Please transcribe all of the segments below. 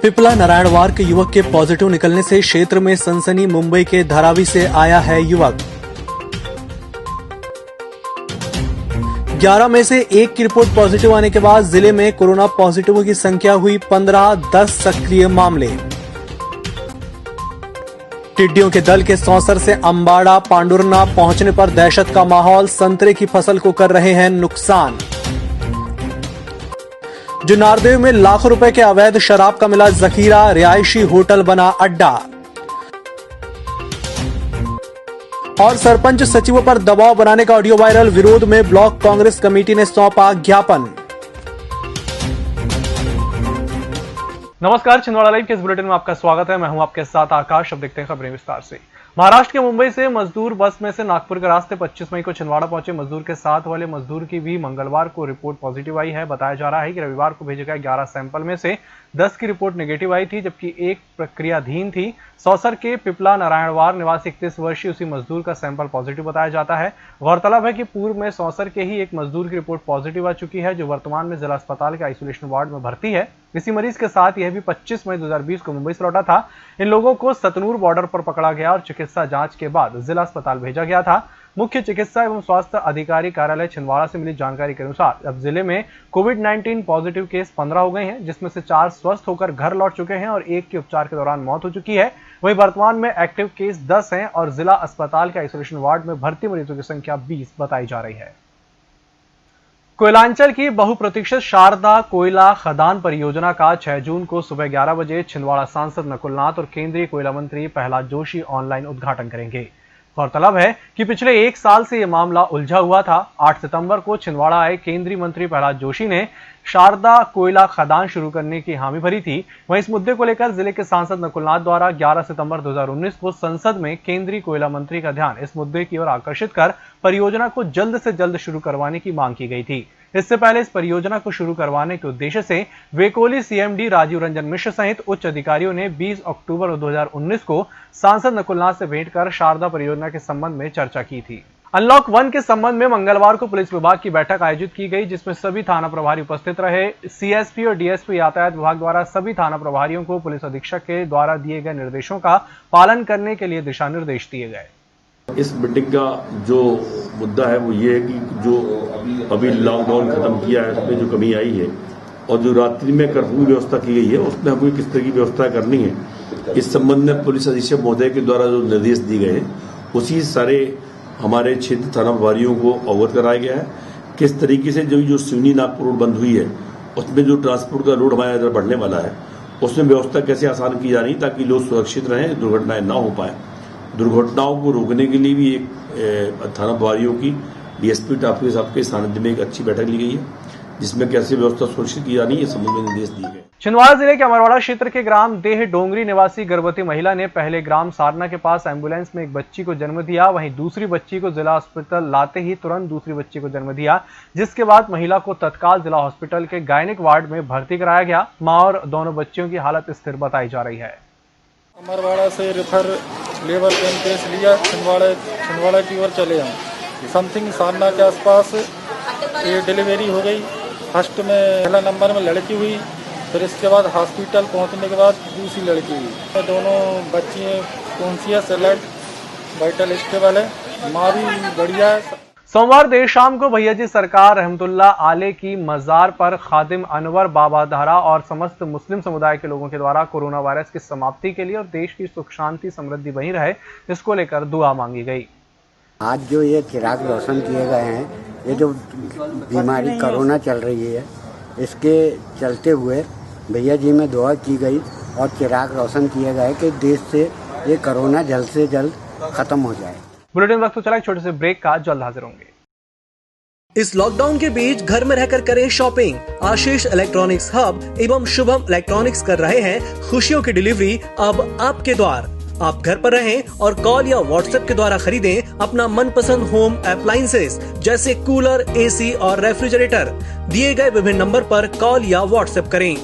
पिपला नारायणवार के युवक के पॉजिटिव निकलने से क्षेत्र में सनसनी। मुंबई के धारावी से आया है युवक। 11 में से 1 की रिपोर्ट पॉजिटिव आने के बाद जिले में कोरोना पॉजिटिवों की संख्या हुई 15, 10 सक्रिय मामले। टिड्डियों के दल के सौंसर से अंबाड़ा पांडुरना पहुंचने पर दहशत का माहौल। संतरे की फसल को कर रहे हैं नुकसान। जुन्नारदेव में लाखों रुपए के अवैध शराब का मिला जखीरा। रिहायशी होटल बना अड्डा। और सरपंच सचिवों पर दबाव बनाने का ऑडियो वायरल। विरोध में ब्लॉक कांग्रेस कमेटी ने सौंपा ज्ञापन। नमस्कार, छिंदवाड़ा लाइव के इस बुलेटिन में आपका स्वागत है। मैं हूं आपके साथ आकाश। अब देखते हैं खबरें विस्तार से। महाराष्ट्र के मुंबई से मजदूर बस में से नागपुर के रास्ते 25 मई को छिंदवाड़ा पहुंचे मजदूर के साथ वाले मजदूर की भी मंगलवार को रिपोर्ट पॉजिटिव आई है। बताया जा रहा है कि रविवार को भेजे गए 11 सैंपल में से 10 की रिपोर्ट नेगेटिव आई थी, जबकि 1 प्रक्रियाधीन थी। सौसर के पिपला नारायणवार निवासी 31 वर्षीय उसी मजदूर का सैंपल पॉजिटिव बताया जाता है। गौरतलब है कि पूर्व में सौसर के ही एक मजदूर की रिपोर्ट पॉजिटिव आ चुकी है, जो वर्तमान में जिला अस्पताल के आइसोलेशन वार्ड में भर्ती है। इसी मरीज के साथ यह भी 25 मई 2020 को मुंबई से लौटा था। इन लोगों को सतनूर बॉर्डर पर पकड़ा गया और चिकित्सा जांच के बाद जिला अस्पताल भेजा गया था। मुख्य चिकित्सा एवं स्वास्थ्य अधिकारी कार्यालय छिंदवाड़ा से मिली जानकारी के अनुसार अब जिले में कोविड-19 पॉजिटिव केस 15 हो गए हैं, जिसमें से 4 स्वस्थ होकर घर लौट चुके हैं और 1 की उपचार के दौरान मौत हो चुकी है। वहीं वर्तमान में एक्टिव केस 10 हैं और जिला अस्पताल के आइसोलेशन वार्ड में भर्ती मरीजों की संख्या 20 बताई जा रही है। कोयलांचल की बहुप्रतीक्षित शारदा कोयला खदान परियोजना का 6 जून को सुबह 11 बजे छिंदवाड़ा सांसद नकुलनाथ और केंद्रीय कोयला मंत्री प्रहलाद जोशी ऑनलाइन उद्घाटन करेंगे। गौरतलब है कि पिछले 1 साल से यह मामला उलझा हुआ था। 8 सितंबर को छिंदवाड़ा आए केंद्रीय मंत्री प्रहलाद जोशी ने शारदा कोयला खदान शुरू करने की हामी भरी थी। वहीं इस मुद्दे को लेकर जिले के सांसद नकुलनाथ द्वारा 11 सितंबर 2019 को संसद में केंद्रीय कोयला मंत्री का ध्यान इस मुद्दे की ओर आकर्षित कर परियोजना को जल्द से जल्द शुरू करवाने की मांग की गई थी। इससे पहले इस परियोजना को शुरू करवाने के उद्देश्य से वेकोली सीएमडी राजीव रंजन मिश्र सहित उच्च अधिकारियों ने 20 अक्टूबर 2019 को सांसद नकुलनाथ से भेंट कर शारदा परियोजना के संबंध में चर्चा की थी। अनलॉक 1 के संबंध में मंगलवार को पुलिस विभाग की बैठक आयोजित की गई, जिसमें सभी थाना प्रभारी उपस्थित रहे। सीएसपी और डीएसपी यातायात विभाग द्वारा सभी थाना प्रभारियों को पुलिस अधीक्षक के द्वारा दिए गए निर्देशों का पालन करने के लिए दिशा निर्देश दिए गए। इस मीटिंग का जो मुद्दा है वो ये है कि जो अभी लॉकडाउन खत्म किया है उसमें जो कमी आई है और जो रात्रि में कर्फ्यू व्यवस्था की गई है उसमें हमें किस तरह की व्यवस्था करनी है, इस संबंध में पुलिस अधीक्षक महोदय के द्वारा जो निर्देश दिए गए हैं उसी सारे हमारे क्षेत्र थाना प्रभारियों को अवगत कराया गया है। किस तरीके से जो सिवनी नागपुर रोड बंद हुई है उसमें जो ट्रांसपोर्ट का लोड हमारे इधर बढ़ने वाला है उसमें व्यवस्था कैसे आसान की जा रही ताकि लोग सुरक्षित रहें, दुर्घटनाएं ना हो पाए। दुर्घटनाओं को रोकने के लिए भी एक थाना प्रभारियों की डीएसपी ट्रैफिक साहब के सानिध्य में एक अच्छी बैठक ली गई है, जिसमें कैसे व्यवस्था सुरक्षित की जानी है संबंध में निर्देश दिए गए। छिंदवाड़ा जिले के अमरवाड़ा क्षेत्र के ग्राम देह डोंगरी निवासी गर्भवती महिला ने पहले ग्राम सारना के पास एम्बुलेंस में एक बच्ची को जन्म दिया। वहीं दूसरी बच्ची को जिला अस्पताल लाते ही तुरंत दूसरी बच्ची को जन्म दिया, जिसके बाद महिला को तत्काल जिला हॉस्पिटल के गायनिक वार्ड में भर्ती कराया गया। मां और दोनों बच्चियों की हालत स्थिर बताई जा रही है। अमरवाड़ा से रेफर लेबर पेन केस लिया, छिंदवाड़ा की ओर चले हम। समथिंग सारना के आसपास ये डिलीवरी हो गई। फर्स्ट में पहला नंबर में लड़की हुई, फिर इसके बाद हॉस्पिटल पहुंचने के बाद दूसरी लड़की हुई। दोनों बच्ची कॉन्शियस अलर्ट वाइटल स्टेबल है, माँ भी बढ़िया है। सोमवार देर शाम को भैयाजी सरकार रहमतुल्लाह आले की मजार पर खादिम अनवर बाबा धारा और समस्त मुस्लिम समुदाय के लोगों के द्वारा कोरोना वायरस की समाप्ति के लिए और देश की सुख शांति समृद्धि बनी रहे, इसको लेकर दुआ मांगी गई। आज जो ये चिराग रोशन किए गए हैं, ये जो बीमारी कोरोना चल रही है इसके चलते हुए भैया जी में दुआ की गई और चिराग रोशन किए गए कि देश से ये कोरोना जल्द से जल्द खत्म हो जाए। बुलेटिन वक्त तो चला एक छोटे से ब्रेक का, जल्द हाजिर होंगे। इस लॉकडाउन के बीच घर में रहकर करें शॉपिंग। आशीष इलेक्ट्रॉनिक्स हब एवं शुभम इलेक्ट्रॉनिक्स कर रहे हैं खुशियों की डिलीवरी अब आपके द्वार। आप घर पर रहें और कॉल या व्हाट्सएप के द्वारा खरीदें अपना मनपसंद होम अप्लायंसेस जैसे कूलर, एसी और रेफ्रिजरेटर। दिए गए विभिन्न नंबर पर कॉल या व्हाट्सएप करें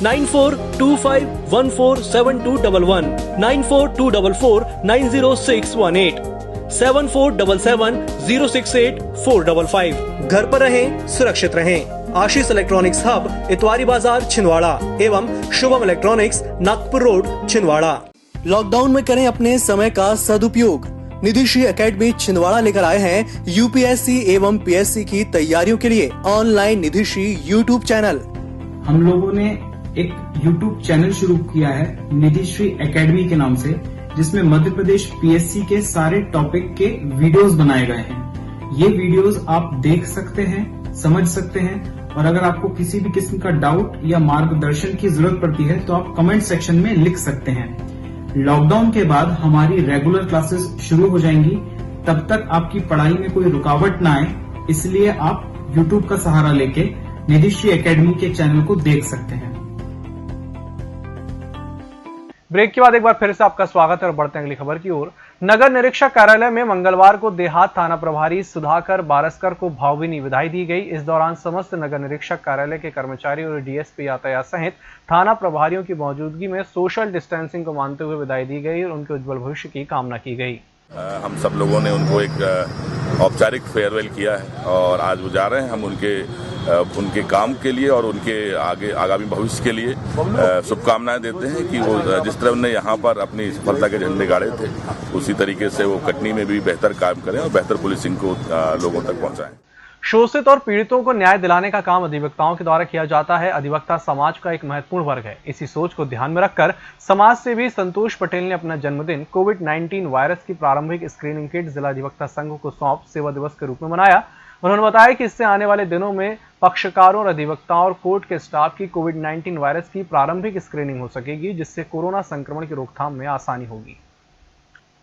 9425147211, 9424490618, 7477068455। घर पर रहें, सुरक्षित रहें। आशीष इलेक्ट्रॉनिक्स हब इतवारी बाजार छिंदवाड़ा एवं Shubham electronics Nagpur road Chhindwara. Lockdown में करें अपने समय का सदुपयोग। निधिश्री एकेडमी छिंदवाड़ा लेकर आए हैं यूपीएससी एवं पीएससी की तैयारियों के लिए ऑनलाइन निधिश्री यूट्यूब चैनल। हम लोगों ने एक यूट्यूब चैनल शुरू किया है निधिश्री एकेडमी के नाम से, जिसमें मध्य प्रदेश पीएससी के सारे टॉपिक के वीडियोस बनाए गए हैं। ये वीडियोस आप देख सकते हैं, समझ सकते हैं, और अगर आपको किसी भी किस्म का डाउट या मार्गदर्शन की जरूरत पड़ती है तो आप कमेंट सेक्शन में लिख सकते हैं। लॉकडाउन के बाद हमारी रेगुलर क्लासेस शुरू हो जाएंगी, तब तक आपकी पढ़ाई में कोई रुकावट ना आए, इसलिए आप यूट्यूब का सहारा लेके निधिश्री एकेडमी के चैनल को देख सकते हैं। ब्रेक के बाद एक बार फिर से आपका स्वागत है और बढ़ते हैं अगली खबर की ओर। नगर निरीक्षक कार्यालय में मंगलवार को देहात थाना प्रभारी सुधाकर बारस्कर को भावभीनी विदाई दी गई। इस दौरान समस्त नगर निरीक्षक कार्यालय के कर्मचारी और डीएसपी यातायात सहित थाना प्रभारियों की मौजूदगी में सोशल डिस्टेंसिंग को मानते हुए विदाई दी गई और उनके उज्जवल भविष्य की कामना की गई। हम सब लोगों ने उनको एक औपचारिक फेयरवेल किया है और आज वो जा रहे हैं। हम उनके काम के लिए और उनके आगामी भविष्य के लिए शुभकामनाएं देते हैं कि वो जिस तरह उन्होंने यहाँ पर अपनी सफलता के झंडे गाड़े थे, उसी तरीके से वो कटनी में भी बेहतर काम करें और बेहतर पुलिसिंग को लोगों तक पहुँचाएं। शोषित और पीड़ितों को न्याय दिलाने का काम अधिवक्ताओं के द्वारा किया जाता है। अधिवक्ता समाज का एक महत्वपूर्ण वर्ग है। इसी सोच को ध्यान में रखकर समाज सेवी संतोष पटेल ने अपना जन्मदिन कोविड-19 वायरस की प्रारंभिक स्क्रीनिंग किट जिला अधिवक्ता संघ को सौंप सेवा दिवस के रूप में मनाया। उन्होंने बताया कि इससे आने वाले दिनों में पक्षकारों और अधिवक्ताओं और कोर्ट के स्टाफ की कोविड-19 वायरस की प्रारंभिक स्क्रीनिंग हो सकेगी, जिससे कोरोना संक्रमण की रोकथाम में आसानी होगी।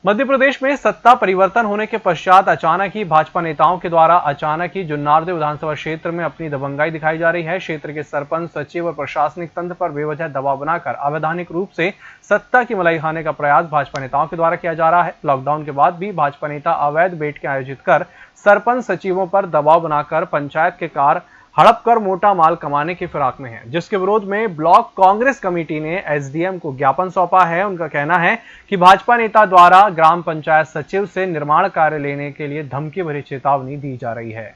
मध्य प्रदेश में सत्ता परिवर्तन होने के पश्चात अचानक ही भाजपा नेताओं के द्वारा जुन्नारदेव विधानसभा क्षेत्र में अपनी दबंगाई दिखाई जा रही है। क्षेत्र के सरपंच, सचिव और प्रशासनिक तंत्र पर बेवजह दबाव बनाकर अवैधानिक रूप से सत्ता की मलाई खाने का प्रयास भाजपा नेताओं के द्वारा किया जा रहा है। लॉकडाउन के बाद भी भाजपा नेता अवैध बैठकें आयोजित कर सरपंच सचिवों पर दबाव बनाकर पंचायत के कार्य हड़प कर मोटा माल कमाने की फिराक में है, जिसके विरोध में ब्लॉक कांग्रेस कमेटी ने एसडीएम को ज्ञापन सौंपा है। उनका कहना है कि भाजपा नेता द्वारा ग्राम पंचायत सचिव से निर्माण कार्य लेने के लिए धमकी भरी चेतावनी दी जा रही है।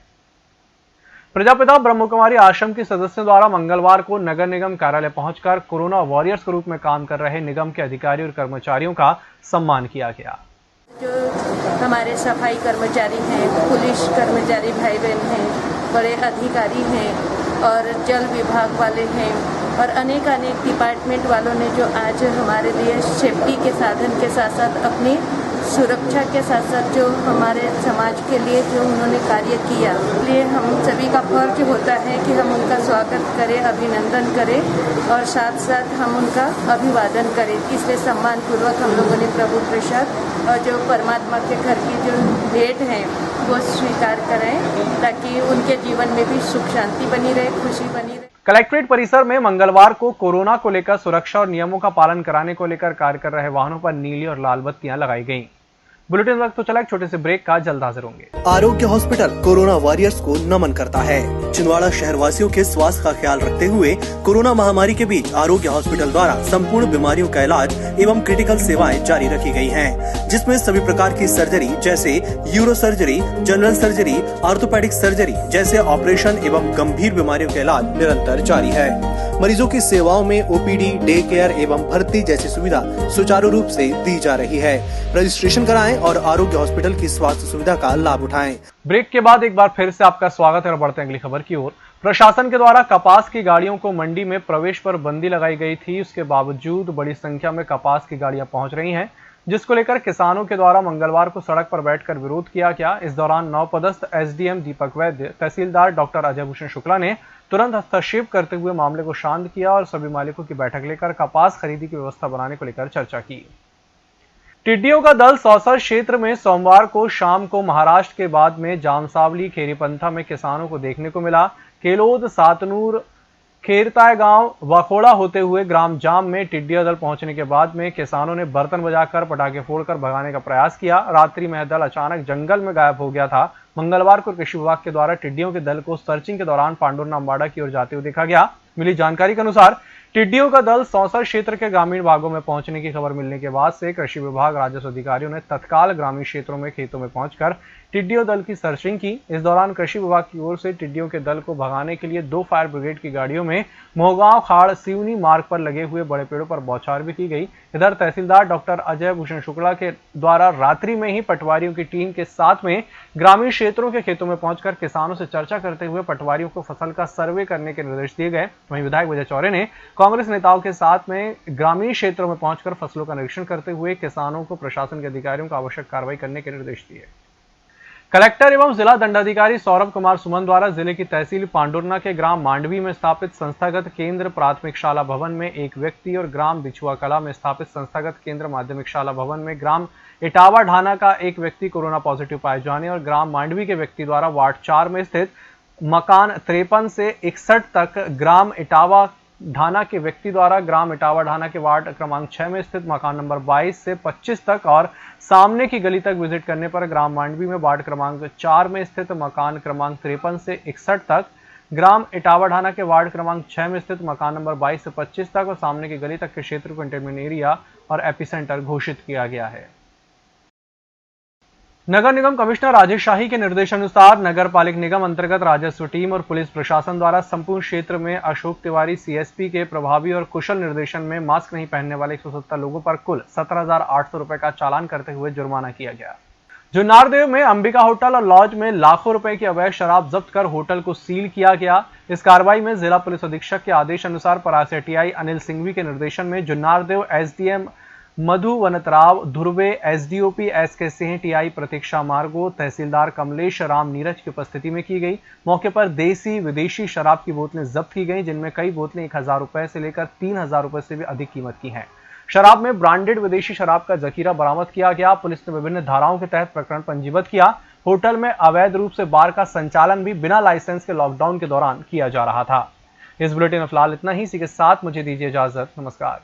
प्रजापिता ब्रह्मकुमारी आश्रम के सदस्यों द्वारा मंगलवार को नगर निगम कार्यालय पहुंचकर कोरोना वॉरियर्स के रूप में काम कर रहे निगम के अधिकारी और कर्मचारियों का सम्मान किया गया। जो हमारे सफाई कर्मचारी हैं, पुलिस कर्मचारी भाई बहन हैं, बड़े अधिकारी हैं और जल विभाग वाले हैं और अनेक डिपार्टमेंट वालों ने जो आज हमारे लिए सेफ्टी के साधन के साथ साथ अपनी सुरक्षा के साथ साथ जो हमारे समाज के लिए जो उन्होंने कार्य किया, इसलिए हम सभी का फर्ज होता है कि हम उनका स्वागत करें, अभिनंदन करें और साथ साथ हम उनका अभिवादन करें। इसलिए सम्मानपूर्वक हम लोगों ने प्रभु प्रसाद और जो परमात्मा के घर की जो भेंट है वो स्वीकार करें, ताकि उनके जीवन में भी सुख शांति बनी रहे, खुशी बनी रहे। कलेक्ट्रेट परिसर में मंगलवार को कोरोना को लेकर सुरक्षा और नियमों का पालन कराने को लेकर कार्य कर रहे वाहनों पर नीली और लाल बत्तियां लगाई गईं। बुलेटिन वक्त तो चला एक छोटे से ब्रेक का, जल्द हाजिर होंगे। आरोग्य हॉस्पिटल कोरोना वॉरियर्स को नमन करता है। छिंदवाड़ा शहर वासियों के स्वास्थ्य का ख्याल रखते हुए कोरोना महामारी के बीच आरोग्य हॉस्पिटल द्वारा संपूर्ण बीमारियों का इलाज एवं क्रिटिकल सेवाएं जारी रखी गई हैं, जिसमें सभी प्रकार की सर्जरी जैसे euro surgery, general surgery, orthopaedic surgery जैसे ऑपरेशन एवं गंभीर बीमारियों का इलाज निरंतर जारी है। मरीजों की सेवाओं में ओपीडी, डे केयर एवं भर्ती जैसी सुविधा सुचारू रूप से दी जा रही है। रजिस्ट्रेशन कराएं और आरोग्य हॉस्पिटल की स्वास्थ्य सुविधा का लाभ उठाएं। ब्रेक के बाद एक बार फिर से आपका स्वागत है और बढ़ते हैं अगली खबर की ओर। प्रशासन के द्वारा कपास की गाड़ियों को मंडी में प्रवेश पर बंदी लगाई गई थी, उसके बावजूद बड़ी संख्या में कपास की गाड़ियां पहुंच रही हैं, जिसको लेकर किसानों के द्वारा मंगलवार को सड़क पर बैठकर विरोध किया गया। इस दौरान नवपदस्थ एसडीएम दीपक वैद्य, तहसीलदार डॉक्टर अजय भूषण शुक्ला ने तुरंत हस्तक्षेप करते हुए मामले को शांत किया और सभी मालिकों की बैठक लेकर कपास खरीदी की व्यवस्था बनाने को लेकर चर्चा की। टिड्डियों का दल सौसर क्षेत्र में सोमवार को शाम को महाराष्ट्र के बाद में जामसावली खेरीपंथा में किसानों को देखने को मिला। केलोद, सातनूर, खेरताय गांव वखोड़ा होते हुए ग्राम जाम में टिड्डिया दल पहुंचने के बाद में किसानों ने बर्तन बजाकर पटाखे फोड़कर भगाने का प्रयास किया। रात्रि में दल अचानक जंगल में गायब हो गया था। मंगलवार को कृषि विभाग के द्वारा टिड्डियों के दल को सर्चिंग के दौरान पांडुरना अम्बाड़ा की ओर जाते हुए देखा गया। मिली जानकारी के अनुसार टिड्डियों का दल सौंसर क्षेत्र के ग्रामीण भागों में पहुंचने की खबर मिलने के बाद से कृषि विभाग राजस्व अधिकारियों ने तत्काल ग्रामीण क्षेत्रों में खेतों में पहुंचकर टिड्डियों दल की सर्चिंग की। इस दौरान कृषि विभाग की ओर से टिड्डियों के दल को भगाने के लिए 2 फायर ब्रिगेड की गाड़ियों में मोहगांव खाड़ सिवनी मार्ग पर लगे हुए बड़े पेड़ों पर बौछार भी की गई। इधर तहसीलदार डॉक्टर अजय भूषण शुक्ला के द्वारा रात्रि में ही पटवारियों की टीम के साथ में ग्रामीण क्षेत्रों के खेतों में पहुंचकर किसानों से चर्चा करते हुए पटवारियों को फसल का सर्वे करने के निर्देश दिए गए। वहीं विधायक विजय चौरे ने कांग्रेस नेताओं के साथ में ग्रामीण क्षेत्रों में पहुंचकर फसलों का निरीक्षण करते हुए किसानों को प्रशासन के अधिकारियों को आवश्यक कार्रवाई करने के निर्देश दिए। कलेक्टर एवं जिला दंडाधिकारी सौरभ कुमार सुमन द्वारा जिले की तहसील पांडुरना के ग्राम मांडवी में स्थापित संस्थागत केंद्र प्राथमिक शाला भवन में एक व्यक्ति और ग्राम बिछुआ कला में स्थापित संस्थागत केंद्र माध्यमिक शाला भवन में ग्राम इटावा ढाना का एक व्यक्ति कोरोना पॉजिटिव पाए जाने और ग्राम मांडवी के व्यक्ति द्वारा वार्ड 4 में स्थित मकान 53 से 61 तक ग्राम इटावा ढाना के व्यक्ति द्वारा ग्राम इटावा ढाना के वार्ड क्रमांक 6 में स्थित मकान नंबर 22 से 25 तक और सामने की गली तक विजिट करने पर ग्राम मांडवी में वार्ड क्रमांक 4 में स्थित मकान क्रमांक 53 से 61 तक, ग्राम इटावा ढाना के वार्ड क्रमांक 6 में स्थित मकान नंबर 22 से 25 तक और सामने की गली तक के क्षेत्र को कंटेनमेंट एरिया और एपिसेंटर घोषित किया गया है। नगर निगम कमिश्नर राजेश शाही के निर्देशानुसार नगर पालिक निगम अंतर्गत राजस्व टीम और पुलिस प्रशासन द्वारा संपूर्ण क्षेत्र में अशोक तिवारी सीएसपी के प्रभावी और कुशल निर्देशन में मास्क नहीं पहनने वाले 170 लोगों पर कुल 17,800 रुपए का चालान करते हुए जुर्माना किया गया। जुन्नारदेव में अंबिका होटल और लॉज में लाखों रुपए की अवैध शराब जब्त कर होटल को सील किया गया। इस कार्रवाई में जिला पुलिस अधीक्षक के आदेश अनुसार परासिया टीआई अनिल सिंघवी के निर्देशन में Junnardeo SDM Madhu Vantrao Dhurve, SDOP SK Singh, TI Pratiksha Margo, तहसीलदार कमलेश राम नीरज की उपस्थिति में की गई। मौके पर देसी विदेशी शराब की बोतलें जब्त की गई, जिनमें कई बोतलें 1,000 रुपए से लेकर 3,000 रुपए से भी अधिक कीमत की हैं। शराब में ब्रांडेड विदेशी शराब का जखीरा बरामद किया गया। पुलिस ने विभिन्न धाराओं के तहत प्रकरण पंजीबद्ध किया। होटल में अवैध रूप से बार का संचालन भी बिना लाइसेंस के लॉकडाउन के दौरान किया जा रहा था। इस बुलेटिन में फिलहाल इतना ही। इसी के साथ मुझे दीजिए इजाजत। नमस्कार।